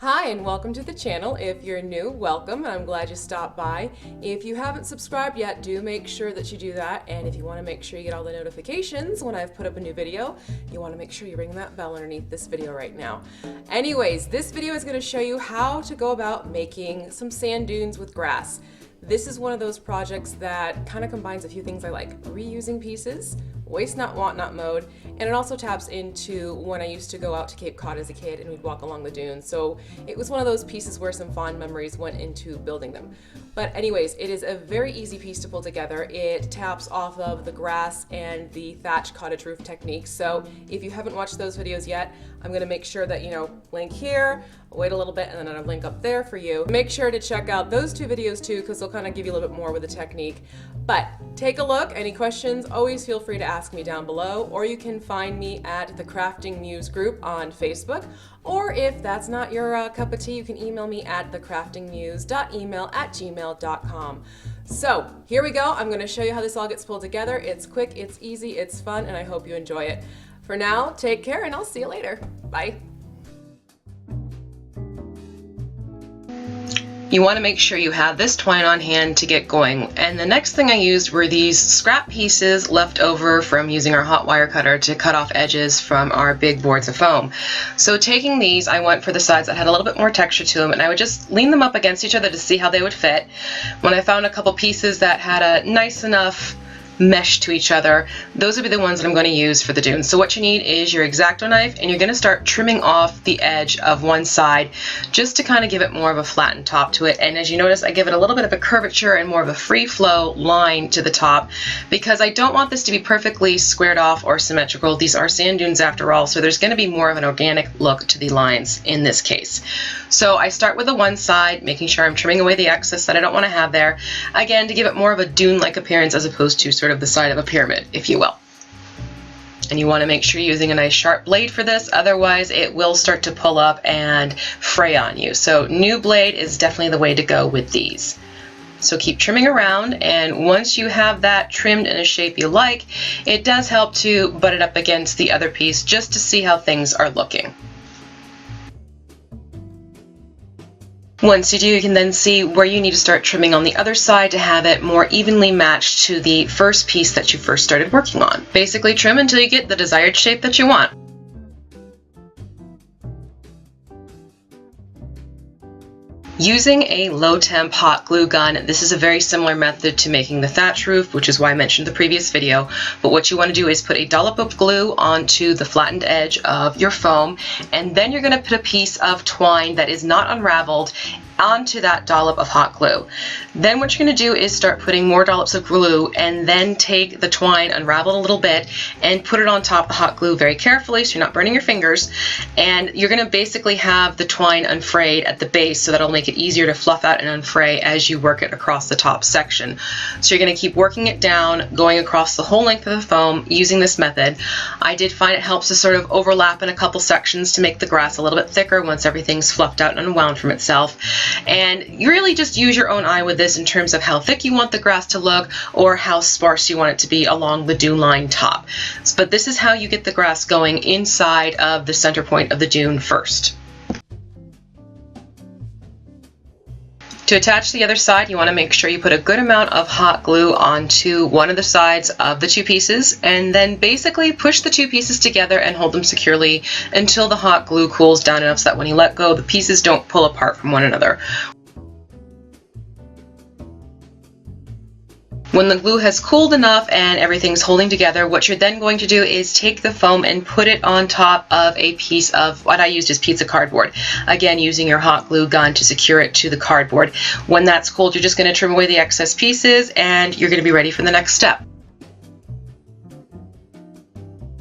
Hi and welcome to the channel. If you're new, welcome. I'm glad you stopped by. If you haven't subscribed yet, do make sure that you do that. And if you want to make sure you get all the notifications when I've put up a new video, you want to make sure you ring that bell underneath this video right now. Anyways, this video is going to show you how to go about making some sand dunes with grass. This is one of those projects that kind of combines a few things I like: reusing pieces, waste not, want not mode, and it also taps into when I used to go out to Cape Cod as a kid and we'd walk along the dunes. So it was one of those pieces where some fond memories went into building them. But anyways, it is a very easy piece to pull together. It taps off of the grass and the thatch cottage roof technique. So if you haven't watched those videos yet, I'm gonna make sure that, link here, wait a little bit, and then I'll link up there for you. Make sure to check out those two videos too, because they'll kind of give you a little bit more with the technique. But take a look. Any questions, always feel free to ask me down below, or you can find me at the Crafting Muse group on Facebook. Or if that's not your cup of tea, you can email me at thecraftingmuse.email@gmail.com. So here we go. I'm going to show you how this all gets pulled together. It's quick, it's easy, it's fun, and I hope you enjoy it. For now, take care, and I'll see you later. Bye. You want to make sure you have this twine on hand to get going. And the next thing I used were these scrap pieces left over from using our hot wire cutter to cut off edges from our big boards of foam. So taking these, I went for the sides that had a little bit more texture to them, and I would just lean them up against each other to see how they would fit. When I found a couple pieces that had a nice enough mesh to each other, those would be the ones that I'm going to use for the dune. So what you need is your Xacto knife, and you're going to start trimming off the edge of one side just to kind of give it more of a flattened top to it. And as you notice, I give it a little bit of a curvature and more of a free flow line to the top, because I don't want this to be perfectly squared off or symmetrical. These are sand dunes after all, so there's going to be more of an organic look to the lines in this case. So I start with the one side, making sure I'm trimming away the excess that I don't want to have there, again to give it more of a dune-like appearance as opposed to sort of the side of a pyramid, if you will. And you want to make sure you're using a nice sharp blade for this, otherwise it will start to pull up and fray on you. So new blade is definitely the way to go with these. So keep trimming around, and once you have that trimmed in a shape you like, it does help to butt it up against the other piece just to see how things are looking. Once you do, you can then see where you need to start trimming on the other side to have it more evenly matched to the first piece that you first started working on. Basically trim until you get the desired shape that you want. Using a low temp hot glue gun, this is a very similar method to making the thatch roof, which is why I mentioned the previous video. But what you want to do is put a dollop of glue onto the flattened edge of your foam, and then you're going to put a piece of twine that is not unraveled onto that dollop of hot glue. Then what you're going to do is start putting more dollops of glue, and then take the twine, unravel it a little bit, and put it on top of the hot glue very carefully so you're not burning your fingers. And you're going to basically have the twine unfrayed at the base, so that'll make it easier to fluff out and unfray as you work it across the top section. So you're going to keep working it down, going across the whole length of the foam using this method. I did find it helps to sort of overlap in a couple sections to make the grass a little bit thicker once everything's fluffed out and unwound from itself. And you really just use your own eye with this in terms of how thick you want the grass to look or how sparse you want it to be along the dune line top. But this is how you get the grass going inside of the center point of the dune first. To attach the other side, you want to make sure you put a good amount of hot glue onto one of the sides of the two pieces, and then basically push the two pieces together and hold them securely until the hot glue cools down enough so that when you let go, the pieces don't pull apart from one another. When the glue has cooled enough and everything's holding together, what you're then going to do is take the foam and put it on top of a piece of what I used is pizza cardboard. Again, using your hot glue gun to secure it to the cardboard. When that's cooled, you're just going to trim away the excess pieces, and you're going to be ready for the next step.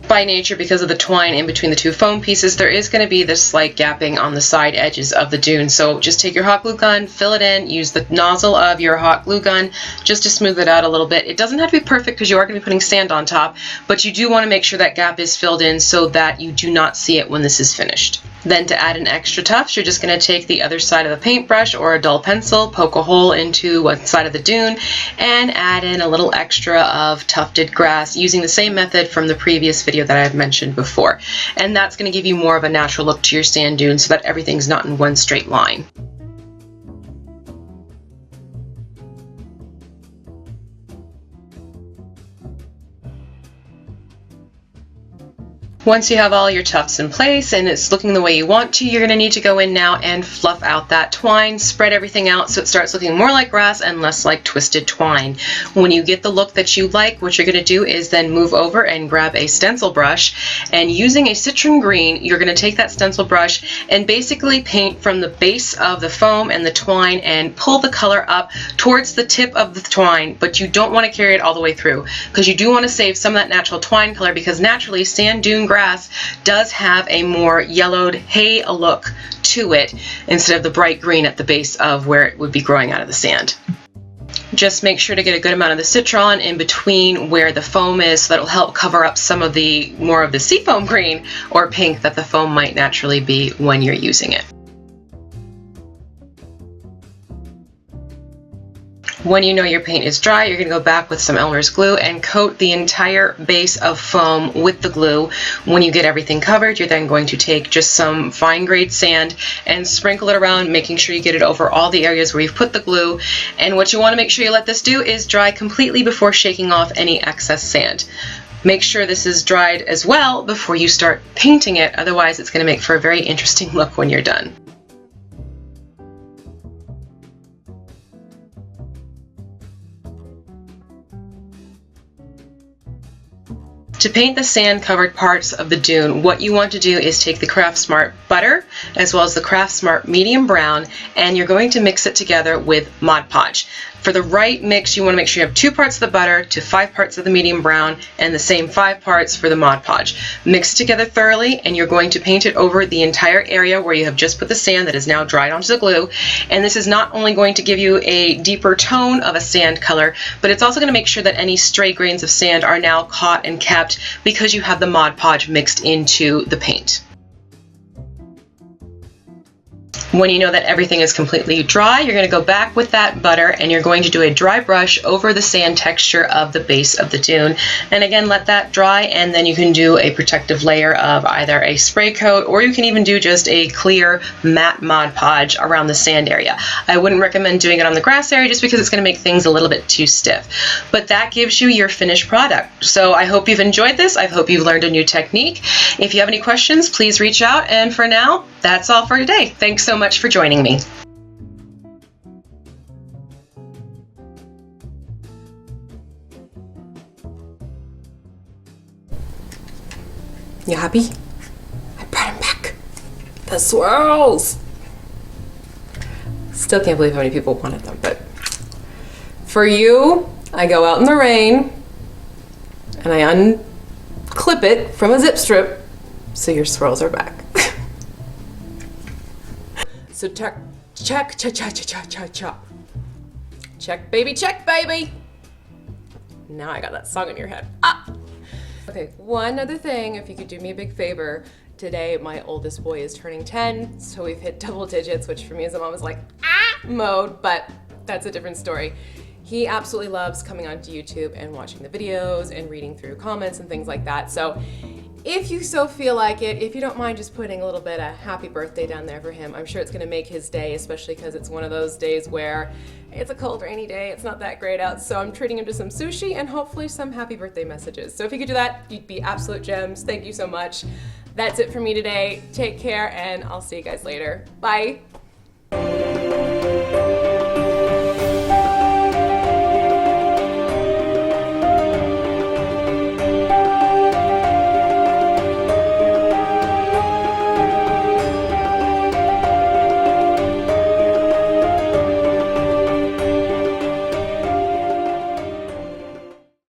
By nature, because of the twine in between the two foam pieces, there is going to be this slight gapping on the side edges of the dune. So just take your hot glue gun, fill it in, use the nozzle of your hot glue gun just to smooth it out a little bit. It doesn't have to be perfect because you are going to be putting sand on top, but you do want to make sure that gap is filled in so that you do not see it when this is finished. Then to add an extra touch, you're just going to take the other side of a paintbrush or a dull pencil, poke a hole into one side of the dune, and add in a little extra of tufted grass using the same method from the previous video that I've mentioned before. And that's going to give you more of a natural look to your sand dune so that everything's not in one straight line. Once you have all your tufts in place and it's looking the way you want to, you're going to need to go in now and fluff out that twine, spread everything out so it starts looking more like grass and less like twisted twine. When you get the look that you like, what you're going to do is then move over and grab a stencil brush, and using a citron green, you're going to take that stencil brush and basically paint from the base of the foam and the twine and pull the color up towards the tip of the twine, but you don't want to carry it all the way through because you do want to save some of that natural twine color, because naturally sand dune grass does have a more yellowed hay look to it instead of the bright green at the base of where it would be growing out of the sand. Just make sure to get a good amount of the citron in between where the foam is, so that'll help cover up some of the more of the seafoam green or pink that the foam might naturally be when you're using it. When you know your paint is dry, you're going to go back with some Elmer's glue and coat the entire base of foam with the glue. When you get everything covered, you're then going to take just some fine grade sand and sprinkle it around, making sure you get it over all the areas where you've put the glue. And what you want to make sure you let this do is dry completely before shaking off any excess sand. Make sure this is dried as well before you start painting it, otherwise it's going to make for a very interesting look when you're done. To paint the sand-covered parts of the dune, what you want to do is take the Craftsmart butter as well as the Craftsmart medium brown, and you're going to mix it together with Mod Podge. For the right mix, you want to make sure you have 2 parts of the butter to 5 parts of the medium brown and the same 5 parts for the Mod Podge. Mix together thoroughly, and you're going to paint it over the entire area where you have just put the sand that is now dried onto the glue. And this is not only going to give you a deeper tone of a sand color, but it's also going to make sure that any stray grains of sand are now caught and kept because you have the Mod Podge mixed into the paint. When you know that everything is completely dry, you're going to go back with that butter and you're going to do a dry brush over the sand texture of the base of the dune. And again, let that dry, and then you can do a protective layer of either a spray coat, or you can even do just a clear matte Mod Podge around the sand area. I wouldn't recommend doing it on the grass area just because it's going to make things a little bit too stiff. But that gives you your finished product. So I hope you've enjoyed this. I hope you've learned a new technique. If you have any questions, please reach out. And for now, that's all for today. Thanks so much for joining me. You happy? I brought him back. The swirls! Still can't believe how many people wanted them, but for you, I go out in the rain and I unclip it from a zip strip so your swirls are back. So check, check, check, check, check, check, check. Check, baby, check, baby. Now I got that song in your head. Ah! Okay, one other thing, if you could do me a big favor. Today, my oldest boy is turning 10, so we've hit double digits, which for me as a mom is like, mode, but that's a different story. He absolutely loves coming onto YouTube and watching the videos and reading through comments and things like that. So if you so feel like it, if you don't mind just putting a little bit of happy birthday down there for him, I'm sure it's gonna make his day, especially because it's one of those days where it's a cold, rainy day, it's not that great out, so I'm treating him to some sushi and hopefully some happy birthday messages. So if you could do that, you'd be absolute gems. Thank you so much. That's it for me today. Take care, and I'll see you guys later. Bye.